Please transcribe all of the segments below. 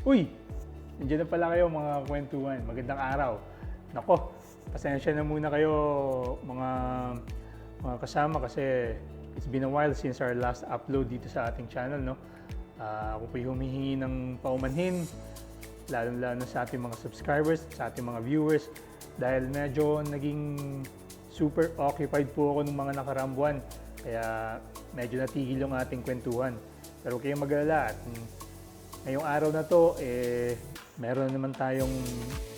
Uy! Nandiyan na pala kayo mga kwentuhan. Magandang araw. Nako, pasensya na muna kayo mga kasama kasi it's been a while since our last upload dito sa ating channel, no? Ako po'y humihingi ng paumanhin, lalo-lalo sa ating mga subscribers, sa ating mga viewers, dahil medyo naging super occupied po ako ng mga nakaraang buwan. Kaya medyo natigil yung ating kwentuhan. Pero huwag kayong mag-alala at ngayong araw na to, meron naman tayong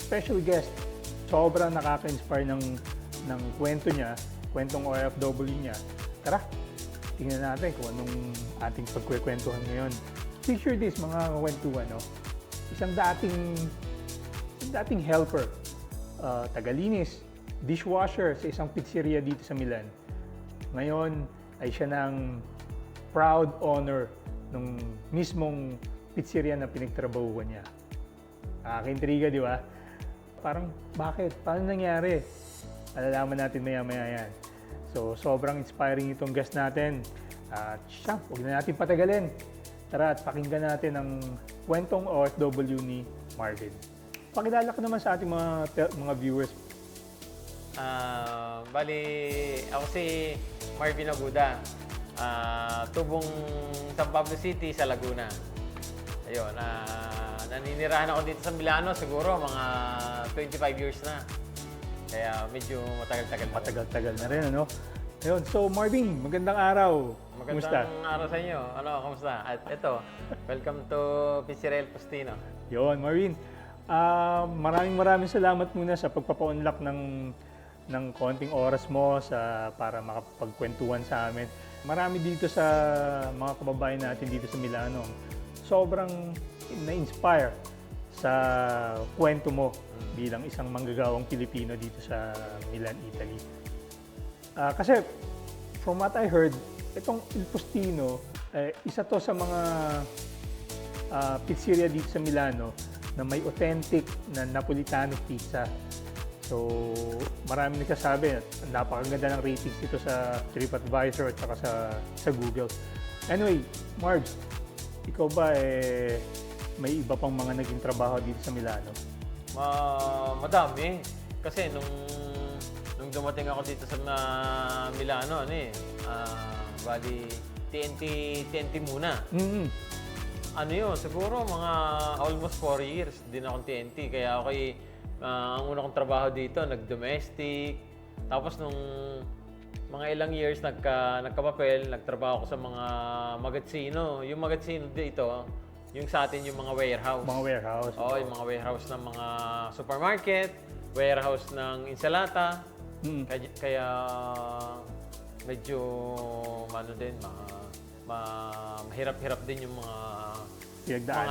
special guest. Sobrang nakaka-inspire ng kwento niya, kwentong OFW niya. Tara, tingnan natin kung anong ating pagkwekwentuhan ngayon. Picture this, mga kwentuhan, no? Isang dating helper, tagalinis, dishwasher sa isang pizzeria dito sa Milan. Ngayon ay siya ng proud owner ng mismong pizzeria na pinagtrabahuan niya. Nakaka-intriga, di ba? Parang, bakit? Paano nangyari? Alalaman natin maya-maya yan. So, sobrang inspiring itong guest natin. At siya, huwag na natin patagalin. Tara at pakinggan natin ang kwentong OFW ni Marvin. Pakilala ka naman sa ating mga viewers. Bali, ako si Marvin Aguda. Tubong San Pablo City sa Laguna. Ayun, naninirahan ako dito sa Milano siguro mga 25 years na. Kaya medyo matagal-tagal. Matagal-tagal na rin, ano? Ayun, so Marvin, magandang araw. Magandang araw sa inyo. Ano, kamusta? At ito, welcome to Pizzeria El Postino. Yun, Marvin. Maraming salamat muna sa pagpapa-unlock ng konting oras mo para makapagkwentuhan sa amin. Marami dito sa mga kababayan natin dito sa Milano, sobrang na-inspire sa kwento mo bilang isang manggagawang Pilipino dito sa Milan, Italy. Kasi from what I heard, itong Il Postino, isa to sa mga pizzeria dito sa Milano na may authentic na Napolitano pizza. So, marami nagsasabi at napakaganda ng ratings dito sa TripAdvisor at saka sa Google. Anyway, Marv, ikaw ba may iba pang mga naging trabaho dito sa Milano? Madami. Kasi nung dumating ako dito sa Milano, bali TNT muna. Mm-hmm. Ano yun, siguro mga almost 4 years din akong TNT. Kaya ang una kong trabaho dito, nag-domestic. Tapos nung mga ilang years nagkapapel, nagtrabaho ako sa mga magatsino. Yung magatsino dito, yung sa atin yung mga warehouse. Mga warehouse. Oo, yung mga warehouse ng mga supermarket, warehouse ng insalata. Mm. Kaya medyo mahirap-hirap din yung mga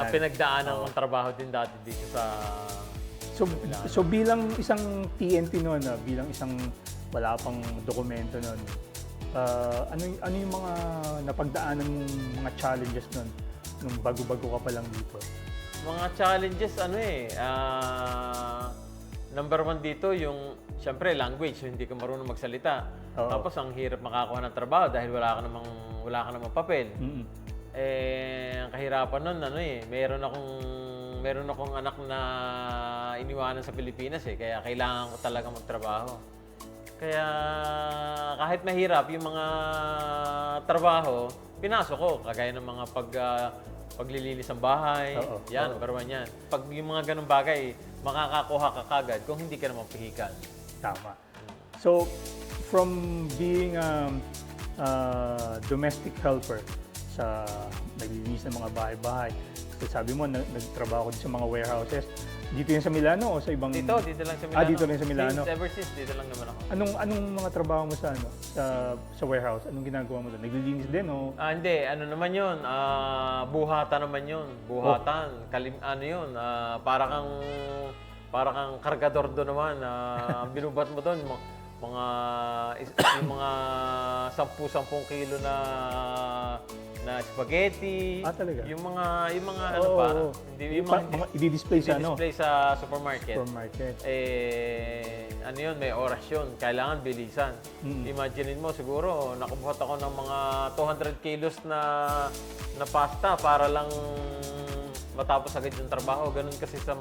pinagdaanan ng trabaho din dati dito sa So bilang isang TNT noon, bilang isang wala pang dokumento noon, ano yung mga napagdaanan mong mga challenges noon nung bago-bago ka pa lang dito? Mga challenges, number one dito, yung, syempre, language, hindi ka marunong magsalita. Oo. Tapos, ang hirap makakuha ng trabaho dahil wala ka namang papel. Mm-hmm. Ang kahirapan nun, meron akong anak na iniwanan sa Pilipinas kaya kailangan ko talaga magtrabaho. Kaya kahit mahirap yung mga trabaho, pinasok ko, kagaya ng mga paglilinis ng bahay. Yan, number one yan. Pag yung mga ganung bagay, makakakuha ka kagad kung hindi ka naman pihikan. Tama. So, from being a domestic helper sa naglilinis ng mga bahay-bahay, so sabi mo, nagtrabaho ko din sa mga warehouses. Dito yan sa Milano o sa ibang... Dito lang sa Milano. Dito rin sa Milano. Ever since, dito lang naman ako. Anong mga trabaho mo sa warehouse? Anong ginagawa mo doon? Naglilinis din o? Hindi. Ano naman yun? Buhatan naman yun. Buhatan. Para kang kargador doon naman. Binubat mo doon. Yung mga 10 kilo na spaghetti. Talaga? Yung mga i-display sa i-display sa supermarket. Supermarket. May oras yun. Kailangan bilisan. Imaginein mo, siguro, nakabuhat ako ng mga 200 kilos na pasta para lang matapos agad yung trabaho. Ganun kasi sa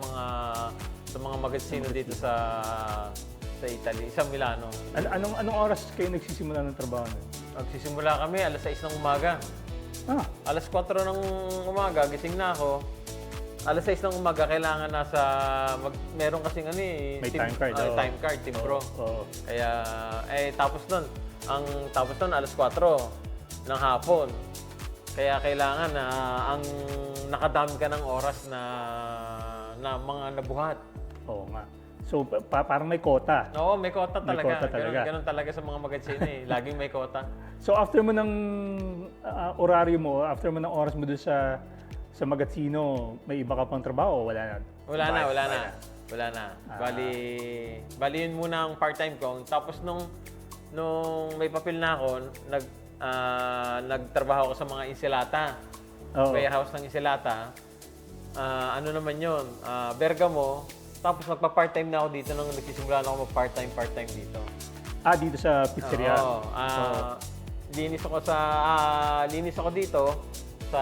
mga magatsino dito sa Italy, sa Milano. Anong oras kayo nagsisimula ng trabaho nun? Magsisimula kami alas 6 ng umaga. Alas 4 ng umaga, gising na ako. Alas 6 ng umaga, kailangan meron kasing May time card, oo. time card, timbro. Oo. Kaya, tapos nun, alas 4 ng hapon. Kaya kailangan ang nakadami ka ng oras na mga nabuhat. Oo nga. So, parang may quota. Oo, may quota May talaga. quota talaga. Ganun talaga sa mga magatsino eh. Laging may quota. So, after mo ng oraryo mo, after mo ng oras mo doon sa magatsino, may iba ka pang trabaho o wala na? Wala na. Bali yun muna ang part-time ko. Tapos nung may papel na ako, nagtrabaho ko sa mga insilata. Oo. Warehouse ng insilata. Ano naman yun? Bergamo. Tapos magpa-part-time na ako dito nung nagsisimula na ako mag-part-time dito. Dito sa pizzeria? Oo. Linis ako dito. Sa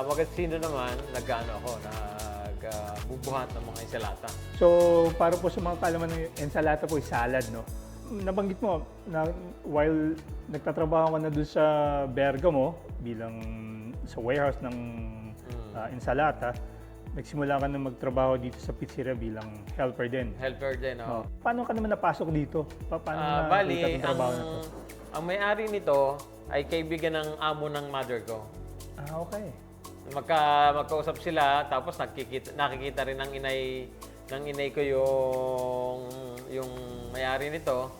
magatsino naman, nagbubuhat ng mga insalata. So, para po sa mga kaalaman ng ensalata po, salad, no? Nabanggit mo na while nagtatrabaho ka na doon sa Bergamo bilang sa warehouse ng insalata, nagsimula ka na magtrabaho dito sa pizzeria bilang helper din. Helper din, oo. Paano ka naman napasok dito? Paano Bali, nakita ang trabaho na to? ang may-ari nito ay kaibigan ng amo ng mother ko. Okay. Magkausap sila, tapos nakikita rin ng inay ko yung may-ari nito.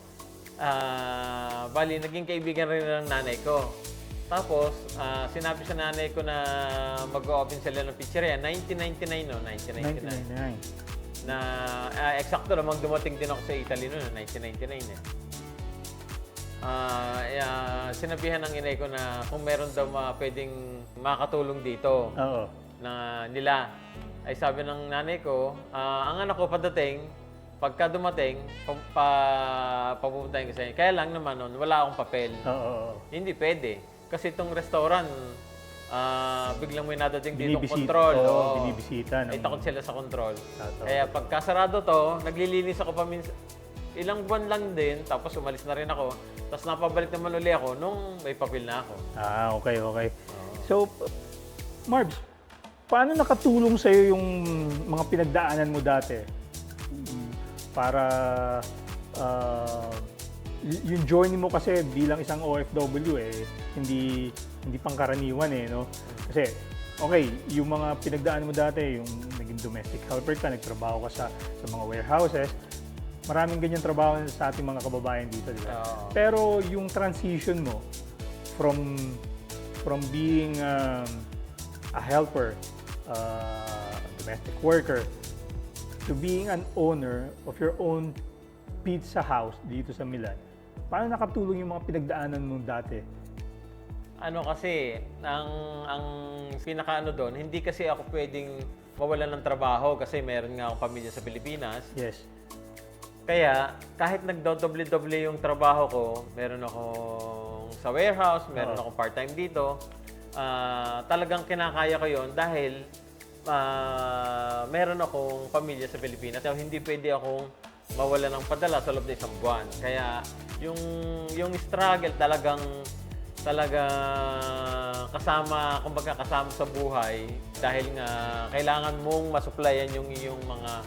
Bali, naging kaibigan rin ng nanay ko. Tapos, sinabi sa nanay ko na mag-o-open sila ng pizzeria. 1999, no? 1999. 1999. Na, eksakto namang dumating din ako sa Italy noon, 1999 eh. Sinabihan ng inay ko na kung meron daw pwedeng makatulong dito Oo. na nila. Ay sabi ng nanay ko, ang anak ko pagka dumating, papupuntahin ko sa inyo. Kaya lang naman noon, wala akong papel. Oo. Hindi pwede. Kasi itong restaurant, biglang may nadating dito Binibisita. control. Oo, binibisita. Ay takot sila sa control. Totoo. Kaya pagkasarado to, naglilinis ako paminsan. Ilang buwan lang din, tapos umalis na rin ako. Tapos napabalik naman uli ako nung may papel na ako. Okay. So, Marbs, paano nakatulong sa'yo yung mga pinagdaanan mo dati? Para yung journey mo kasi bilang isang OFW hindi pangkaraniwan no? Kasi, okay, yung mga pinagdaanan mo dati, yung naging domestic helper ka, nagtrabaho ka sa mga warehouses, maraming ganyan trabaho sa ating mga kababayan dito, di ba? Pero yung transition mo from being a helper, domestic worker, to being an owner of your own pizza house dito sa Milan, paano nakatulong yung mga pinagdaanan mo dati? Kasi, ang pinakaano doon, hindi kasi ako pwedeng mawalan ng trabaho kasi meron nga akong pamilya sa Pilipinas. Yes. Kaya, kahit nagdodoble-doble yung trabaho ko, meron akong sa warehouse, meron akong part-time dito, talagang kinakaya ko yon dahil meron akong pamilya sa Pilipinas. So, hindi pwede akong mawala ng padala sa loob ng isang buwan. Kaya, yung struggle talaga kumbaga kasama sa buhay dahil nga kailangan mong masuplayan yung iyong mga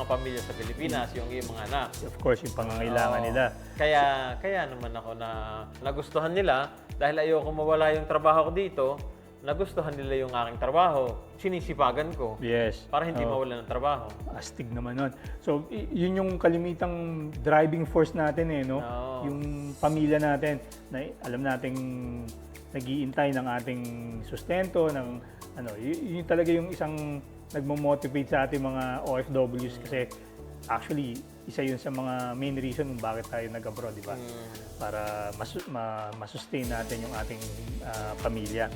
pamilya sa Pilipinas, yung iyong mga anak. Of course, yung pangangailangan nila. Kaya naman ako na nagustuhan nila dahil ayoko mawala yung trabaho ko dito. Nagustuhan nila yung aking trabaho. Sinisipagan ko. Yes. Para hindi mawala ng trabaho. Astig naman nun. So, yun yung kalimitang driving force natin no? Yung pamilya natin na alam nating nag-iintay ng ating sustento, yun talaga yung isang nagmo-motivate sa ating mga OFWs kasi actually, isa yun sa mga main reason kung bakit tayo nag-abroad, di ba? Para masustain natin yung ating pamilya.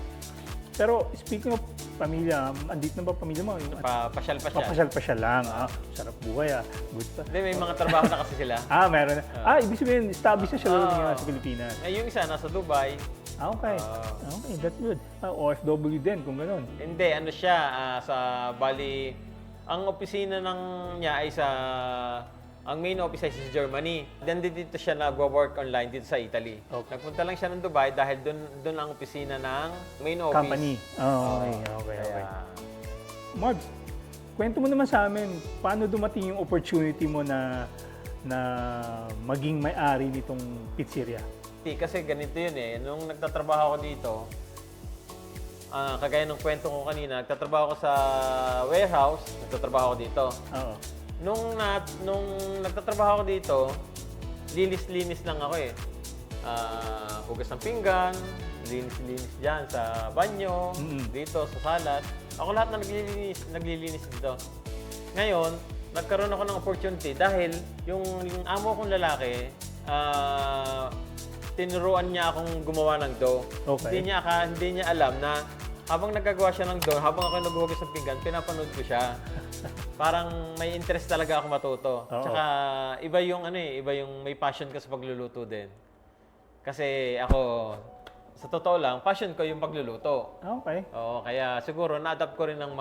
Pero speaking of pamilya, andito na ba pamilya mo? Pasyal-pasyal. Papasyal-pasyal lang. Sarap buhay Good pa. Hindi, may mga trabaho na kasi sila. Meron na. Ibig sabihin, established na siya sa Pilipinas. Yung isa nasa Dubai. Okay. Okay, that's good. OFW din, kung ganun. Hindi, ano siya, bali, ang opisina niya ay ang main office ay sa Germany. Then dito siya nagwo-work online dito sa Italy. Okay. Nagpunta lang siya ng Dubai dahil doon ang opisina ng main office. Company. Okay. Kaya, Margs, kwento mo naman sa amin, paano dumating yung opportunity mo na maging may-ari nitong pizzeria? kasi ganito yun eh. Nung nagtatrabaho ako dito, kagaya ng kwento ko kanina, nagtatrabaho ako sa warehouse, nagtatrabaho ako dito. Oo. Nung nagtatrabaho ako dito, linis-linis lang ako eh. Hugas ng pinggan, linis-linis dyan sa banyo, dito sa salat. Ako lahat na naglilinis dito. Ngayon, nagkaroon ako ng opportunity dahil yung amo kong lalaki, tinuruan niya akong gumawa ng dough. Okay. Hindi niya alam na habang nagagawa siya ng dough, habang ako naghuhugas ng pinggan, pinapanood ko siya. Parang may interest talaga ako matuto. Oo. Tsaka iba yung may passion ka sa pagluluto din. Kasi ako, sa totoo lang, passion ko yung pagluluto. Okay. Oo, kaya siguro na-adapt ko rin ng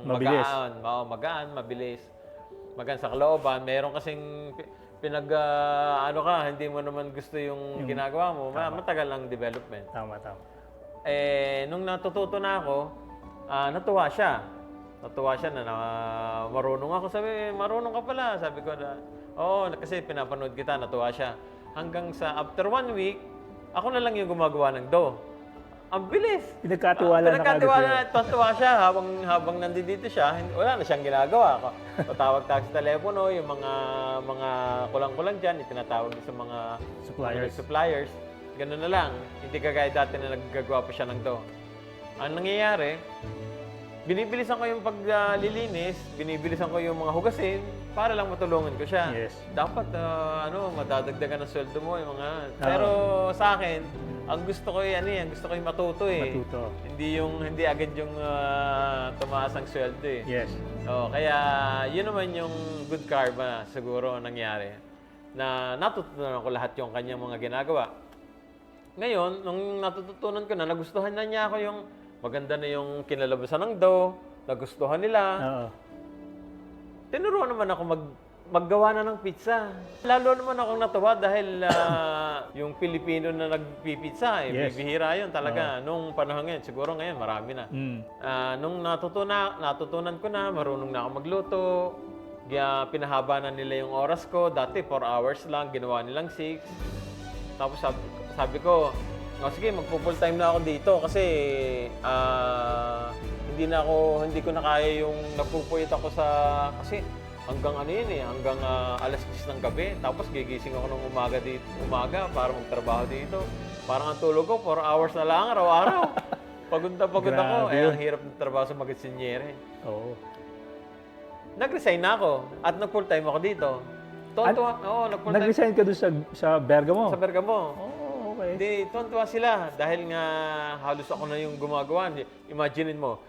Mabilis. magaan, mabilis. Magaan sa kalooban. Meron kasing hindi mo naman gusto yung ginagawa mo, matagal ang development. Tama. Nung natututo na ako, natuwa siya. Na marunong ako. Sabi, marunong ka pala. Sabi ko na, oo, kasi pinapanood kita, natuwa siya. Hanggang sa after 1 week, ako na lang yung gumagawa ng dough. Ang bilis. Pinagkatiwala na kagad sa'yo. Tuwa siya habang nandito siya, wala na siyang ginagawa. Tatawag tayo sa telepono, yung mga kulang-kulang dyan, itinatawag sa mga suppliers. Ganun na lang. Hindi kagaya dati na naggagawa pa siya ng dough. Ang nangyayari, binibilisan ko yung paglilinis, binibilisan ko yung mga hugasin para lang matulungan ko siya. Yes. Dapat madadagdagan ng sweldo mo yung mga. Pero sa akin, ang gusto ko yung matuto eh. Matuto. Hindi agad yung tumaas ang sweldo eh. Yes. Kaya yun naman yung good karma siguro ang nangyari. Na natutunan ko lahat yung kanyang mga ginagawa. Ngayon, nung natututunan ko na, nagustuhan na niya ako yung maganda na yung kinalabasan ng dough, nagustuhan nila. Oo. Tinuruan naman ako maggawa na ng pizza. Lalo naman akong natuwa dahil yung Pilipino na nagpipizza, Yes. bibihira yun talaga. Nung panahon ngayon, siguro ngayon marami na. Nung natutunan ko na, marunong na ako magluto. Pinahaba na nila yung oras ko. Dati 4 hours lang, ginawa nilang 6. Tapos sabi ko, sige, magpo-full time na ako dito kasi hindi ko na kaya yung nagpupuyat ako kasi hanggang hanggang alas 10 ng gabi. Tapos gigising ako ng umaga para magtrabaho dito. Parang ang tulog ko, 4 hours na lang araw-araw. Pagod ako. Grabe yun. Ang hirap ng trabaho sa magasinere. Oo. Nag-resign na ako at nag-full time ako dito. Nag-full time. Nag-resign ka doon sa Bergamo? Sa Bergamo. Okay. Hindi, tuwan-tuwa sila dahil nga halos ako na yung gumagawa. Imagine mo,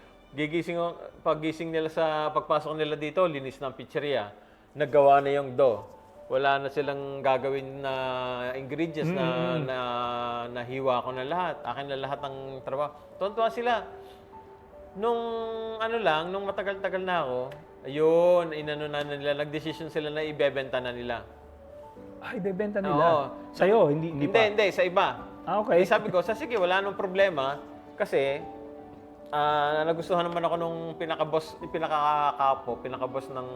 paggising nila pagpasok nila dito, linis ng pizzeria, naggawa na yung dough. Wala na silang gagawin na ingredients na nahiwa ko na lahat. Akin na lahat ng trabaho. Tuwan-tuwa sila. Nung matagal-tagal na ako, ayun, nag-decision sila na ibebenta na nila. Ibebenta nila? Oo. Sa'yo, hindi pa? Hindi, sa iba. Okay. Sabi ko, sige, wala nang problema kasi nagustuhan naman ako nung pinaka-boss ng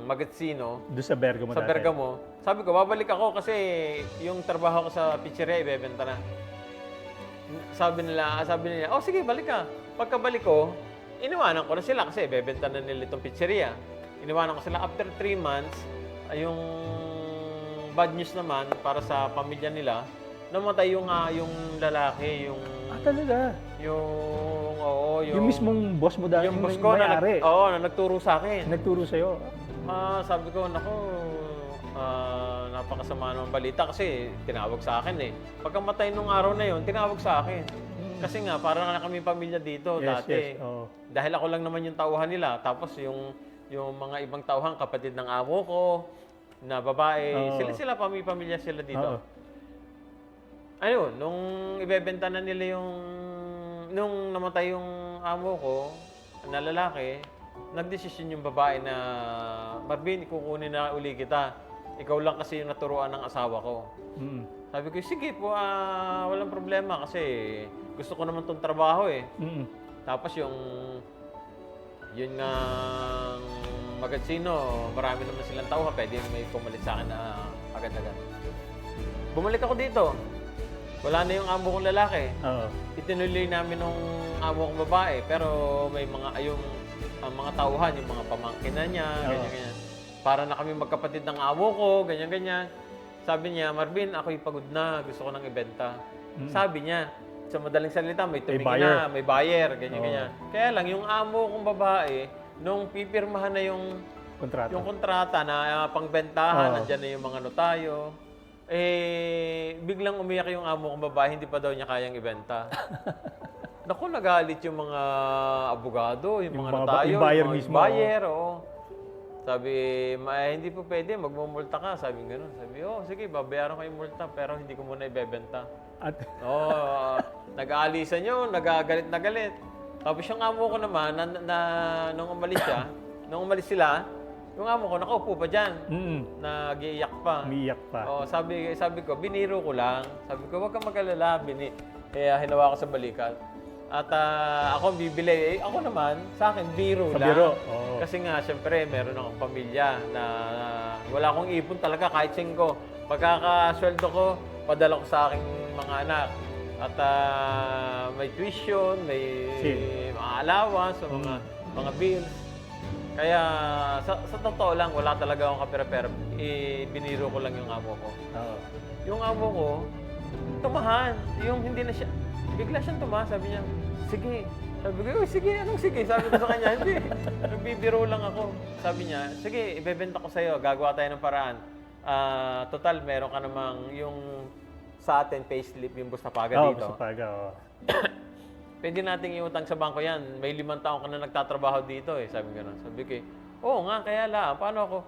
Magazzino. Doon sa Bergamo Sa Bergamo. Sabi ko, babalik ako kasi yung trabaho ko sa pizzeria, ibebenta na. Sabi nila, sige, balik ka. Pagkabalik ko, iniwanan ko na sila kasi ibebenta na nila itong pizzeria. Iniwanan ko sila after 3 months. Yung bad news naman para sa pamilya nila, namatay yung lalaki, talaga? Yung mismong boss mo dahil yung boss ko na nagturo sa akin. Nagturo sa'yo? Sabi ko, napakasama ng balita kasi tinawag sa akin eh. Pagkamatay nung araw na yun, tinawag sa akin. Kasi nga, parang na kami pamilya dito dati. Yes. Oh. Dahil ako lang naman yung tauhan nila. Tapos yung mga ibang tauhan, kapatid ng amo ko, na babae, sila pamilya sila dito. Ayun, nung ibebenta na nila yung, nung namatay yung amo ko, na lalaki, nagdesisyon yung babae na, Marvin, kukunin na uli kita. Ikaw lang kasi yung naturuan ng asawa ko. Mm. Sabi ko, sige po, walang problema kasi gusto ko naman tong trabaho eh. Mm. Tapos yun nga magansino, marami naman silang tauhan, pwede may pumalit sa akin na agad-agad. Bumalik ako dito. Wala na yung amo kong lalaki. Oo. Itinuloy namin nung amo kong babae, pero may mga ang mga tauhan, yung mga pamangkin na niya, Oo. ganyan-ganyan. Para na kami magkapatid ng amo ko, ganyan-ganyan. Sabi niya, Marvin, ako'y pagod na, gusto ko nang ibenta. Sabi niya, sa madaling salita, may tumingin buyer. na, may buyer, ganyan-ganyan. Kaya lang, yung amo kong babae, nung pipirmahan na yung Kontrata. kontrata na pangbentahan, Oo. nandyan na yung mga notayo, biglang umiyak yung amo kong babae, hindi pa daw niya kayang ibenta. Naku, nagalit yung mga abogado, yung mga notayo, yung buyer mga mismo. buyer, oo. Sabi, hindi po pwede, magmumulta ka. Sabi gano'n. Sabi, sige, babayaran ko yung multa, pero hindi ko muna ibebenta. At Nag-aalisan yun, nagagalit na galit. Tapos yung amo ko naman, nung umalis siya, nung umalis sila, yung amo ko, nakaupo pa dyan. Nag-iiyak pa. umiiyak pa. Sabi ko, biniro ko lang. Sabi ko, huwag kang mag-alala. Kaya hinawa ko sa balikat. At ako ang bibili. Ako naman, sa akin, biro Sa lang. biro, oo. Kasi nga, siyempre, meron akong pamilya na wala akong ipon talaga kahit 5. Pagkakasweldo ko, padala ko sa aking mga anak. At may tuition, may mga allowance, mga bills. Kaya sa totoo lang, wala talaga akong kapera-pera. Biniro ko lang yung amo ko. Oo. Yung amo ko, tumahan. Yung hindi na siya, bigla siyang tumahan. Sabi niya, sige. Sabi ko, sige, anong sige? Sabi ko sa kanya, hindi. Nagbibiro lang ako. Sabi niya, sige, ibebenta ko sa'yo. Gagawa tayo ng paraan. Total, meron ka namang yung sa atin, payslip, yung Bustapaga Oo, dito. Bustapaga, oo. Pwede nating iutang sa bangko yan. May 5 taon ka na nagtatrabaho dito eh. Sabi ko Sabi ko, oo nga, kaya lang. Paano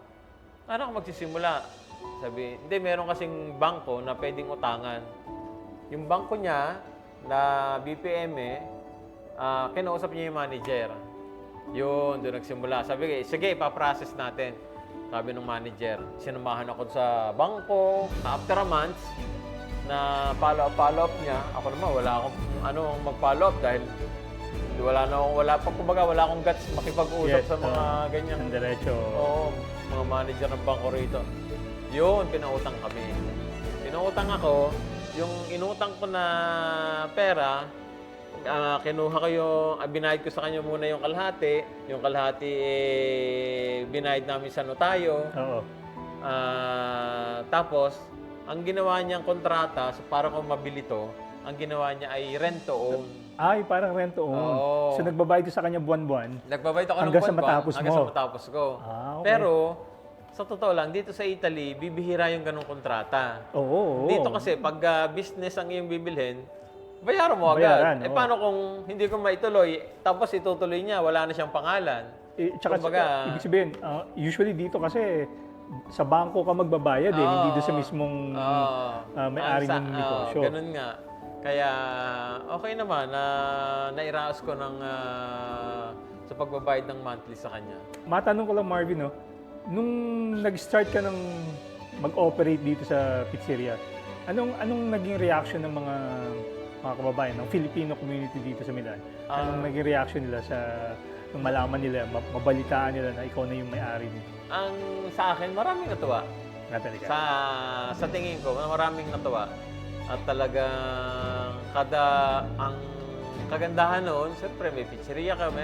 ako magsisimula? Sabi, hindi, meron kasing bangko na pwedeng utangan. Yung bangko niya, na BPM kinausap niya yung manager. Yun, doon nagsimula. Sabi ko, sige, ipaprocess natin. Sabi ng manager, sinamahan ako sa bangko, na after a month, na follow up niya. Ako naman, wala akong mag-follow up dahil wala akong guts makipag-usap sa mga ganyang Ang diretso. Oo, mga manager ng bangko rito. Yun, pinautang kami. Pinautang ako, yung inutang ko na pera, kinuha ko binayad ko sa kanya muna yung kalahati. Yung kalahati, binayad namin sa notayo. Oo. Tapos, ang ginawa niyang kontrata, para kung mabili to, ang ginawa niya ay rent to own. Ay, parang rent to own. Oo. So, nagbabayad ka sa kanya buwan-buwan. Nagbabayad ako ng Hanggang sa buwan-buwan, matapos hanggang mo. sa matapos ko. Okay. Pero, sa totoo lang, dito sa Italy, bibihira yung ganong kontrata. Oo. Dito kasi, pag business ang iyong bibilhin, bayaran mo agad. Bayaran, oo. Paano kung hindi ko maituloy, tapos itutuloy niya, wala na siyang pangalan? Tsaka, Kumbaga, ibig sabihin, usually dito kasi, sa bangko ka magbabayad hindi doon sa mismong may-ari ng negosyo. Ganun nga. Kaya, okay naman na nairaos ko sa pagbabayad ng monthly sa kanya. Matanong ko lang, Marvin, no? Nung nag-start ka ng mag-operate dito sa pizzeria, anong naging reaction ng mga kababayan, ng Filipino community dito sa Milan? Anong naging reaction nila nung malaman nila, mabalitaan nila na ikaw na yung may-ari nito? Sa akin, maraming natuwa. Talaga. Sa tingin ko, maraming natuwa. At talagang ang kagandahan noon, siyempre may pizzeria ka,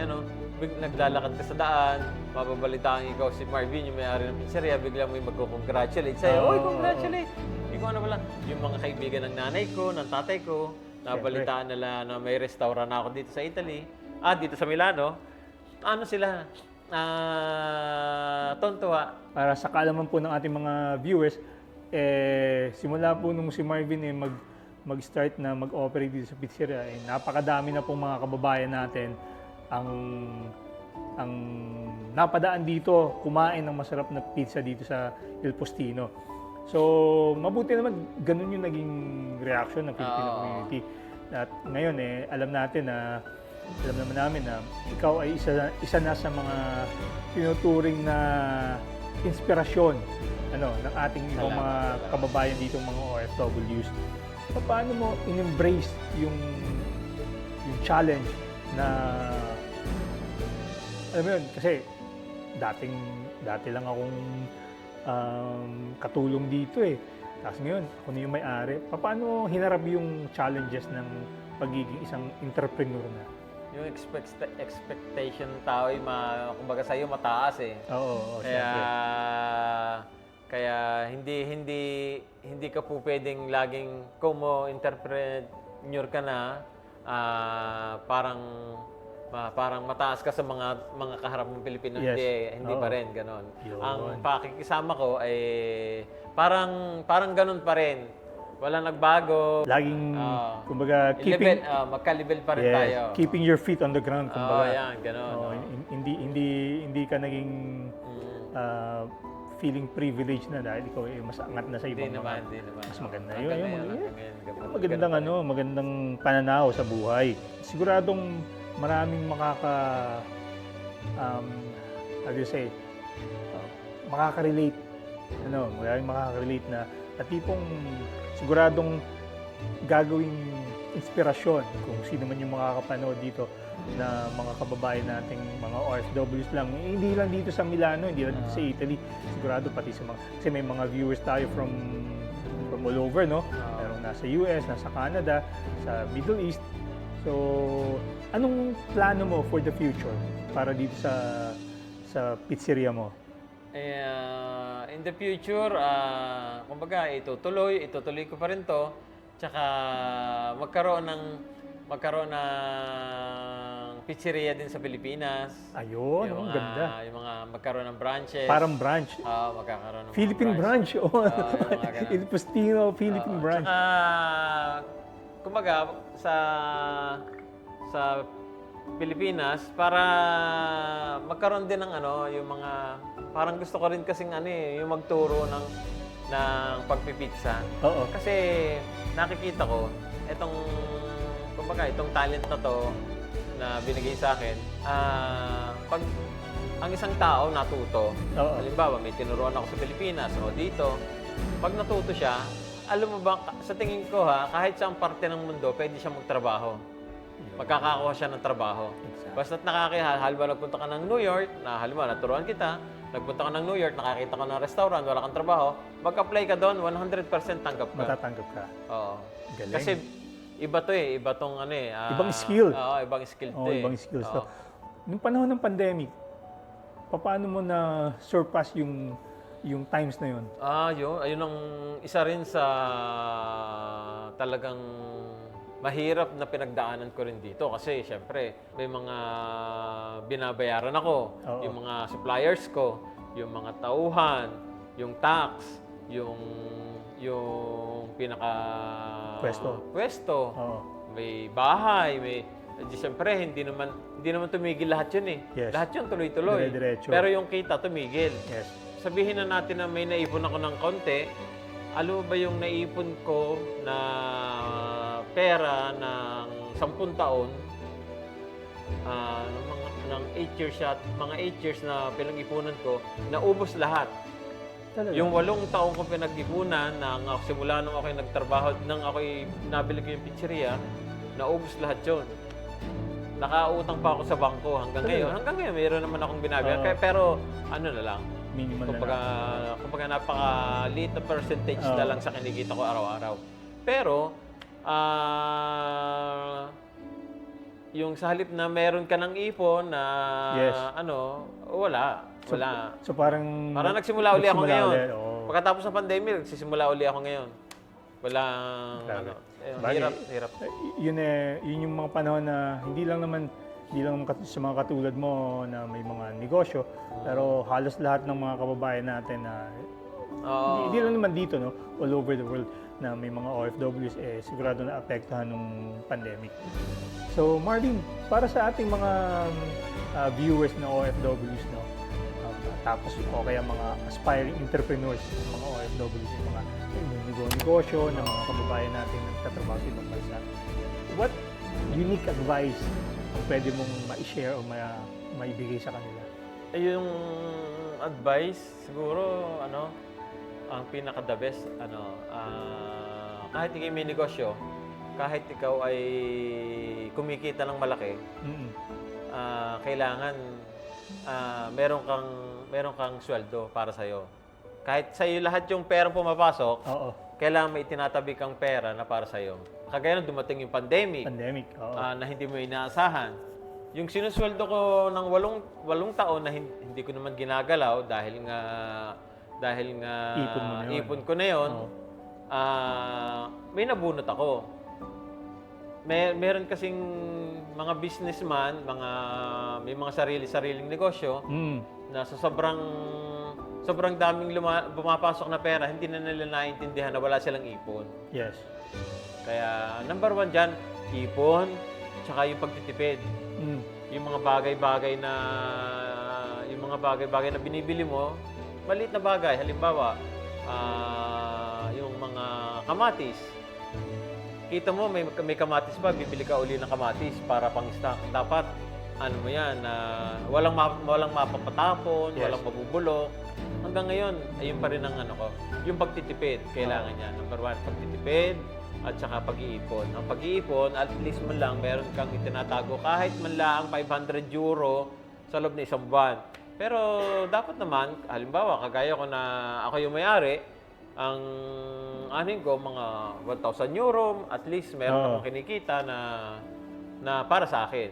naglalakad ka sa daan, mababalitaan ikaw si Marvin, yung may-ari ng pizzeria, biglang may magko-congratulate sa'yo. Oy, congratulate! Ikaw na pala. Yung mga kaibigan ng nanay ko, ng tatay ko, nabalitaan nila na may restaurant na ako dito sa Italy, dito sa Milano. Sila? Tontuwa. Para sa kaalaman po ng ating mga viewers, simula po nung si Marvin mag-start na mag-operate dito sa pizzeria, napakadami na pong mga kababayan natin ang napadaan dito kumain ng masarap na pizza dito sa Il Postino. So, mabuti naman ganun yung naging reaction ng Filipino Oo. community. At ngayon alam naman namin na ikaw ay isa na sa mga tinuturing na inspirasyon ng ating ibang Salamat, mga salamat. kababayan dito, mga OFWs. Paano mo in-embrace yung challenge na, alam mo yun, kasi dati lang akong katulong dito Tapos ngayon, ako na yung may-ari. Paano hinarap yung challenges ng pagiging isang entrepreneur na? Yung expectation ng tao ay kumbaga sa'yo mataas Oo, Kaya syempre. kaya hindi ka po pwedeng laging kung mo entrepreneur ka na parang mataas ka sa mga kaharap ng Pilipino. Yes. Hindi Oo. pa rin ganon. Yun. Ang pakikisama ko ay parang ganon pa rin. Wala nagbago. Laging, Oo. kumbaga, magka-level pa rin yes, tayo. keeping your feet on the ground, Oo, kumbaga. yan, ganon. Oo, oo. hindi ka naging Mm. feeling privileged na dahil ikaw ay mas angat na sa Hindi ibang naman, mga. hindi naman. Mas maganda Oo. yun. Hanggang Yun, ngayon, yun. hanggang ngayon, Magandang magandang pananaw sa buhay. Siguradong maraming how do you say, makaka-relate. Maraming makaka-relate na tipong siguradong gagawing inspirasyon kung sino man yung makakapanood dito na mga kababayan nating mga OFWs lang. Hindi lang dito sa Milano, hindi lang dito sa Italy. Sigurado pati sa kasi may mga viewers tayo from all over, no? Merong nasa US, nasa Canada, sa Middle East. So, anong plano mo for the future para dito sa pizzeria mo? In the future, kumbaga, itutuloy ko pa rin to. Tsaka magkaroon ng pizzeria din sa Pilipinas. Ayun, ang ganda. Yung mga magkaroon ng branches. Parang branch. Magkakaroon ng mga Philippine branch. Oh. yung mga ganun. Il Postino Philippine branch. Tsaka, kumbaga, sa Pilipinas, para magkaroon din ng yung mga, parang gusto ko rin kasing yung magturo ng pagpipizza. Oo. Kasi nakikita ko, itong talent na to na binigay sa akin, pag ang isang tao natuto, Oo. halimbawa may tinuruan ako sa Pilipinas o dito, pag natuto siya, alam mo ba, sa tingin ko kahit sa parte ng mundo, pwede siya magtrabaho. Magkakakuha siya ng trabaho. Exactly. Basta't halimbawa nagpunta ka ng New York, halimbawa naturuan kita, nagpunta ka ng New York, nakakita ka ng restaurant, wala kang trabaho, mag-apply ka doon, 100% tanggap ka. Matatanggap ka. Oo. Galing. Kasi iba to iba tong Ibang skill. Oo, ibang skill to Ibang skills to. Oo. Nung panahon ng pandemic, paano mo na surpass yung times na yun? Ayun ang isa rin sa talagang mahirap na pinagdaanan ko rin dito kasi syempre may mga binabayaran ako, Oo. yung mga suppliers ko, yung mga tauhan, yung tax, yung pinaka pwesto. Oo. May bahay, siyempre hindi naman tumigil lahat 'yun Yes. Lahat 'yun tuloy-tuloy. Dire-diretso. Pero yung kita tumigil. Yes. Sabihin na natin na may naipon ako ng konti. Alam mo ba yung naipon ko na pera ng 10 taon, ng 8 years mga 8 years na pinag-ipunan ko, naubos lahat. Talaga? Yung 8 taon ko pinag-ipunan, simula nung ako'y nagtrabaho, nang ako'y nabili ko yung pizzeria, naubos lahat yun. Nakautang pa ako sa bangko hanggang ngayon. Hanggang ngayon, mayroon naman akong binabayaran. Pero ano na lang, Minimal na lang. kumbaga napaka-liit na percentage na lang sa kinikita ko araw-araw. Pero, yung sa halip na meron ka ng ipon na Yes. wala. So parang Nagsimula uli ako ngayon. ulit, oo. Pagkatapos ng pandemic, nagsisimula uli ako ngayon. Grabe. Hirap. Yun yung mga panahon na hindi lang naman sa mga katulad mo na may mga negosyo, pero halos lahat ng mga kababayan natin na hindi lang naman dito, no, all over the world na may mga OFWs, sigurado na apektuhan ng pandemic. So Marvin, para sa ating mga viewers na OFWs, no, tapos o kaya mga aspiring entrepreneurs, mga OFWs, yung mga negosyo ng mga kababayan natin na nagtatrabaho sa ibang bansa. What unique advice ang pwede mong ma-share o maibigay sa kanila? Yung advice, siguro, ang pinaka-the best, kahit ikaw may negosyo, kahit ikaw ay kumikita ng malaki, kailangan meron kang sweldo para sa'yo. Kahit sa'yo lahat yung perang pumapasok, Oo. kailangan may itinatabi kang pera na para sa'yo. Kagaya nung dumating yung pandemic, Pandemic. Oo. na hindi mo inaasahan. Yung sinusweldo ko ng 8 taon na hindi ko naman ginagalaw dahil nga Ipon mo na yun. ipon ko na yun, Oo. may nabunot ako. Meron kasing mga businessman, may mga sariling negosyo na sa sobrang daming bumapasok na pera, hindi na nila naiintindihan na wala silang ipon. Yes. Kaya number 1 dyan, ipon, tsaka yung pagtitipid. Yung mga bagay-bagay na binibili mo, maliit na bagay. Halimbawa, yung mga kamatis. Kita mo, may kamatis pa, bibili ka uli ng kamatis para pang-stock. Dapat, mo yan, walang mapapatapon, Yes. walang mabubulok. Hanggang ngayon, ayun pa rin ang ko. Yung pagtitipid, kailangan yan. Number 1, pagtitipid at saka pag-iipon. Ang pag-iipon, at least man lang, meron kang itinatago kahit man lang €500 sa loob ng isang buwan. Pero dapat naman, halimbawa, kagaya ko na ako yung may-ari, ang anin ko, mga €1,000, at least meron akong kinikita na para sa akin.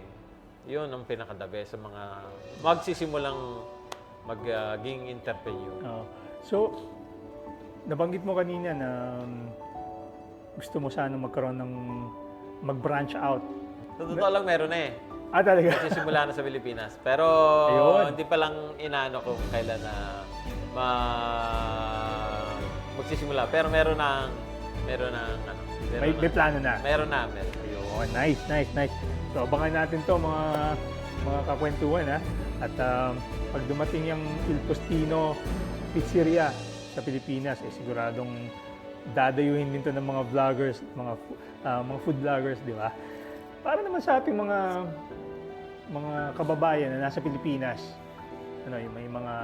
Yun ang pinaka-the best sa mga magsisimulang maging entrepreneur. So, nabanggit mo kanina na gusto mo sana magkaroon ng mag-branch out. Sa totoo lang, meron na eh. Talaga? Magsisimula na sa Pilipinas. Pero Ayun. hindi pa lang inaano kung kailan na magsisimula. Pero meron na May plano na. Meron na. Ayun, nice. So, abangan natin to mga kakwentuhan, ha? At pag dumating yung Il Postino Pizzeria sa Pilipinas, siguradong dadayuhin din to ng mga vloggers, mga food vloggers, di ba? Para naman sa ating mga kababayan na nasa Pilipinas, yung may mga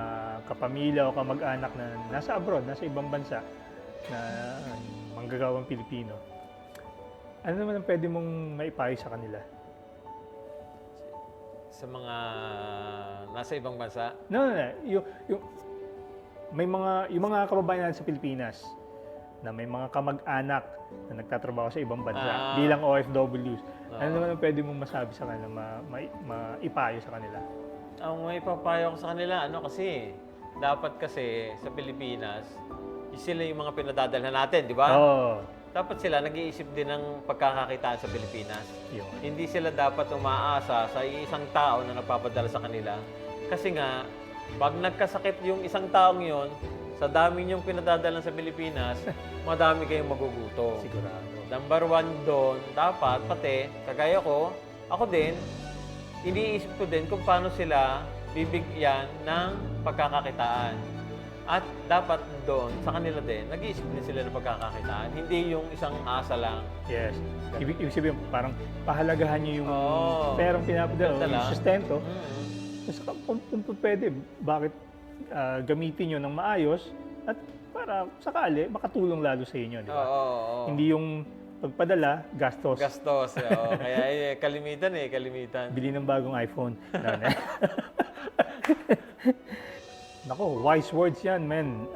kapamilya o kamag-anak na nasa abroad, nasa ibang bansa, na manggagawang Pilipino. Ano naman ang pwede mong maipayo sa kanila? Sa mga nasa ibang bansa? No. Yung mga kababayan natin sa Pilipinas na may mga kamag-anak na nagtatrabaho sa ibang bansa bilang OFWs. Ano naman ang pwede mong masabi sa kanila, maipayo sa kanila? Ang may papayo ko sa kanila, kasi dapat kasi sa Pilipinas, sila yung mga pinadadalhan natin, di ba? Oo. Dapat sila nag-iisip din ng pagkakakitaan sa Pilipinas. Yun. Hindi sila dapat umaasa sa isang tao na nagpapadala sa kanila. Kasi nga, pag nagkasakit yung isang taong yon, sa dami niyong pinadadalan sa Pilipinas, madami kayong magugutom. Sigurado. Number 1 doon, dapat pati, kagaya ko, ako din, iniisip ko din kung paano sila bibigyan ng pagkakakitaan. At dapat doon, sa kanila din, nag-iisip din sila ng pagkakakitaan. Hindi yung isang asa lang. Yes. Ibig sabihin, parang pahalagahan niyo yung perang pinapadala, Ganda yung lang. sustento. Saka, kung pwede, bakit gamitin nyo ng maayos at para sakali makatulong lalo sa inyo, di ba? Oo. Hindi yung pagpadala, gastos. Gastos. Kaya kalimitan. Bili ng bagong iPhone. Nako, wise words yan, man.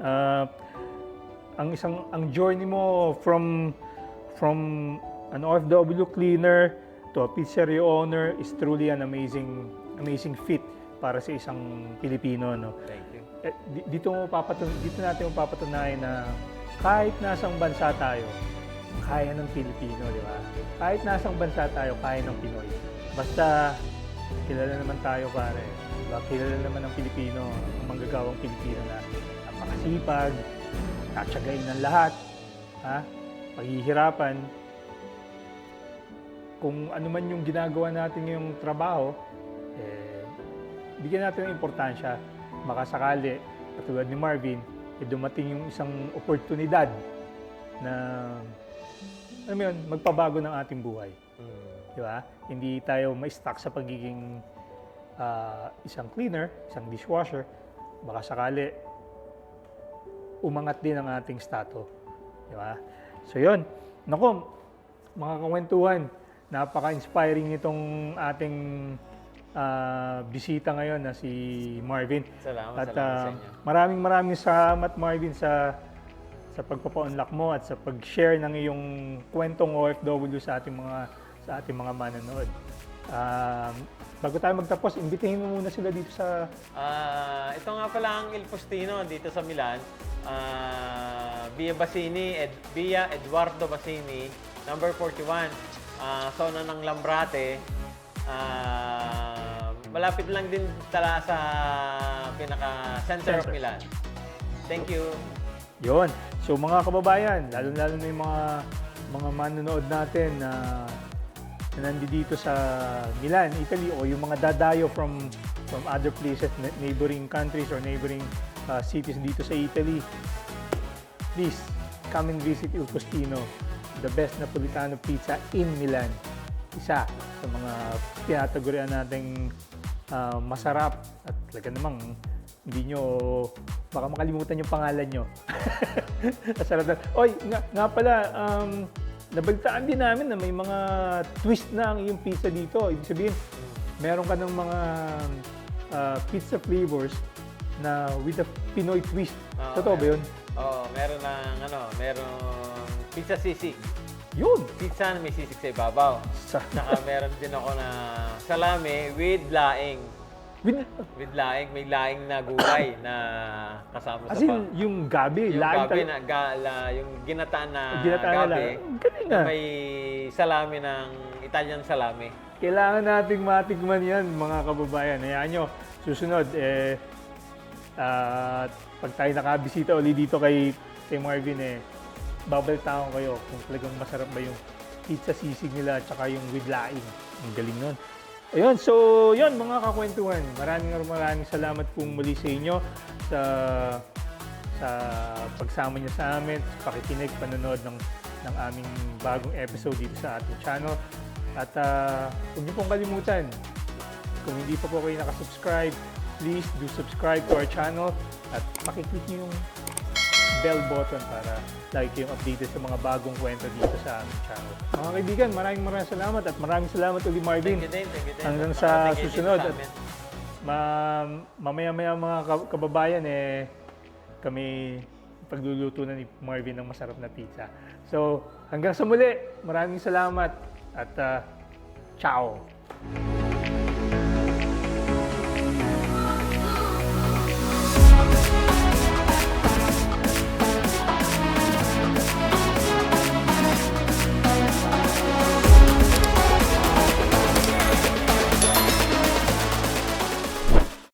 Ang journey mo from an OFW cleaner to a pizzeria owner is truly an amazing feat para sa isang Pilipino, no? Thank you. Dito natin mapapatunayan na kahit nasang bansa tayo, kaya ng Pilipino, di ba? Kahit nasang bansa tayo, kaya ng Pinoy. Basta kilala naman tayo, pare. Diba? Kilala naman ng Pilipino, ang manggagawang Pilipino na napakasipag, tatsagain ng lahat, paghihirapan. Kung ano man yung ginagawa natin yung trabaho, bigyan natin ng importansya. baka sakali, katulad ni Marvin, dumating yung isang oportunidad na, alam mo yun, magpabago ng ating buhay. Di ba? Hindi tayo ma-stuck sa pagiging isang cleaner, isang dishwasher. Baka sakali, umangat din ang ating status. Di ba? So yun. Naku, mga kakwentuhan, napaka-inspiring itong ating bisita ngayon na si Marvin. Salamat At sa inyo. maraming salamat, Marvin, sa pagpapa-unlock mo at sa pag-share ng iyong kwentong OFW sa ating mga manonood. Bago tayo magtapos, imbitahin mo muna sila dito sa... Ito nga pala ang Il Postino dito sa Milan. Via Eduardo Basini, number 41. Zona ng Lambrate. Malapit lang din tala sa pinaka-center of Milan. Thank you. Yon. So mga kababayan, lalo-lalo na yung mga manonood natin na nandito sa Milan, Italy, o yung mga dadayo from other places, neighboring countries or neighboring cities dito sa Italy, please come and visit Il Postino, the best Napolitano pizza in Milan. Isa sa mga tinatagurian nating masarap at talaga namang hindi nyo baka makalimutan yung pangalan nyo. Masarap na. Oy, nga pala, nabalitaan din namin na may mga twist na ang iyong pizza dito. Ibig sabihin, meron ka ng mga pizza flavors na with a Pinoy twist. Totoo ba yun? Oo, meron merong pizza sisig. Yun! Pizza na may sisig sa ibabaw. Saka meron din ako na salami with laing. With laing, may laing na gulay na kasama As sa in, yung gabi, yung laing gabi talaga. yung ginataan na Ginataan na gabi. lang. Galing Na ah. may salami ng Italian salami. Kailangan nating matikman yan, mga kababayan. Hayaan nyo, susunod, pag tayo nakabisita ulit dito kay Marvin, babaltaon kayo kung talagang masarap ba yung pizza sisig nila at saka yung with laing. Ang galing nun. Ayun, so yun mga kakwentuhan. Maraming salamat pong muli sa inyo sa pagsama niyo sa amin, sa pakikinig, panonood ng aming bagong episode dito sa ating channel. At huwag niyo pong kalimutan, kung hindi pa po kayo nakasubscribe, please do subscribe to our channel at pakiclick niyo yung bell button para lagi kayong updated sa mga bagong kwento dito sa aming channel. Mga kaibigan, maraming salamat at maraming salamat ulit, Marvin. Thank you din. Hanggang sa Thank you din susunod. sa At amin. mamaya-maya mga kababayan, kami pagluluto na ni Marvin ng masarap na pizza. So, hanggang sa muli, maraming salamat at ciao!